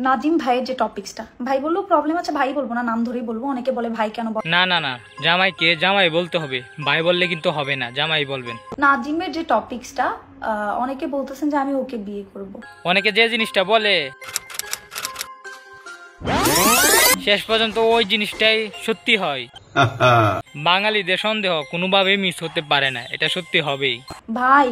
নাজিম ভাইয়ের যে টপিকসটা, ভাই বললেও প্রবলেম আছে, ভাই বলবো না, নাম ধরেই বলবো। অনেকে বলে ভাই কেন বল, না না না, জামাইকে জামাই বলতে হবে, ভাই বললে কিন্তু হবে না, জামাই বলবেন। নাজিমের যে টপিকসটা, অনেকে বলতেছেন যে আমি ওকে বিয়ে করব। অনেকে যে জিনিসটা বলে শেষ পর্যন্ত ওই জিনিসটাই সত্যি হয়। বাঙালিদের সন্দেহ কোনোভাবেই মিস হতে পারে না, এটা সত্যি হবেই। ভাই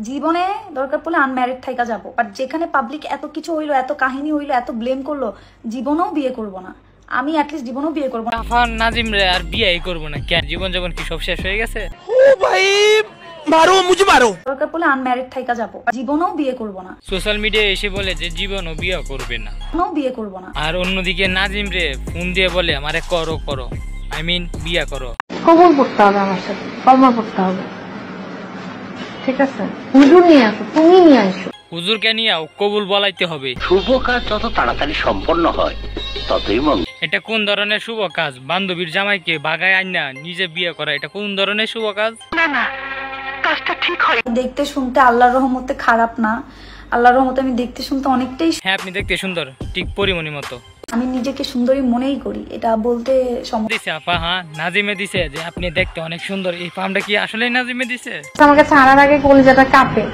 জীবনে দরকার পড়লে আনম্যারিড থাইকা যাবো, বাট যেখানে পাবলিক এত কিছু হইলো, এত কাহিনী হইলো, এত ব্লেম করলো, জীবনেও বিয়ে করব না আমি, অ্যাটলিস্ট জীবনেও বিয়ে করবো না। আফান নাজিম রে আর বিয়েই করবো না কেন? জীবন জীবন কি সব শেষ হয়ে গেছে? ও ভাই মারো মুঝে মারো। দরকার পড়লে আনম্যারিড থাইকা যাবো, জীবনেও বিয়ে করব না। সোশ্যাল মিডিয়ায় এসে বলে যে জীবনও বিয়ে করবে না, বিয়ে করব না। আর অন্যদিকে নাজিম রে ফোন দিয়ে বলে আমারে করো করো, আই মিন বিয়ে করো। কবুল করতে হবে, আমার সাথে কলমা পড়তে হবে, ঠিক আছে? হুজুর নিয়ে আসো, তুমি নিয়ে আসো। হুজুরকে নিয়ে কবুল বলাইতে হবে। শুভ কাজ যত তাড়াতাড়ি সম্পন্ন হয় ততই মঙ্গল। এটা কোন ধরনের শুভ কাজ? বান্ধবীর জামাইকে ভাগায় আইনা নিজে বিয়ে করা, এটা কোন ধরনের শুভ কাজ? না না, কাজটা ঠিক হয়। দেখতে শুনতে আল্লাহর রহমতে খারাপ না, আল্লাহর রহমতে আমি দেখতে শুনতে অনেকটাই, হ্যাঁ আপনি দেখতে সুন্দর, ঠিক পরিমণি মতো। আমি নিজেকে সুন্দরী মনেই করি, এটা বলতে দিছে আপা, হ্যাঁ নাজিমে দিছে যে আপনি দেখতে অনেক সুন্দর, এই ফার্মটা কি আসলে নাজিমে দিছে? আমাকে ছাড়ার আগে কলিজাটা কাঁপে।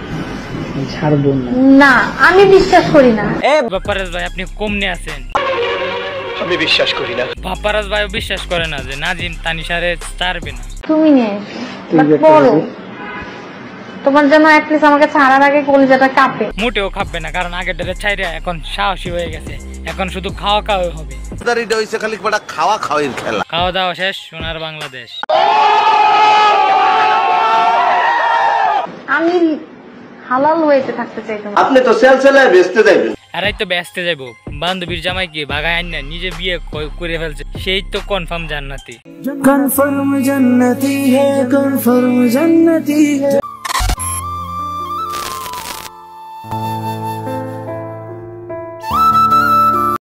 ছাড়বো না, আমি বিশ্বাস করি না। বাপ্পারাজ ভাই আপনি কমনে আছেন। আমি বিশ্বাস করি না। বাপ্পারাজ ভাই বিশ্বাস করে না যে নাজিম তানিশারে ছাড়বে না। তুমি নিয়ে এসো, বলো তোমার জন্য অ্যাটলিস্ট আমাকে ছাড়ার আগে কলিজাটা কাঁপে। মোটেও খাবে না, কারণ আগের ডেরে ছাইরে এখন সাহসী হয়ে গেছে, এখন শুধু খাওয়া খাওয়া হবে। খালি খাওয়া খাওয়ার খেলা। খাওয়া দাওয়া শেষ, সোনার বাংলাদেশ। আমি হালাল ওয়েতে থাকতে চাই। তোমার আপনি তো সেলসেলায় বেচতে যাবেন, এরাই তো ব্যস্ত যাইবো। বান্ধবীর জামাইকে ভাগায় আইনা নিজে বিয়ে করে ফেলছে, সেই তো কনফার্ম জান্নাতি। কনফার্ম জান্নাতি হে, কনফার্ম জান্নাতি হে।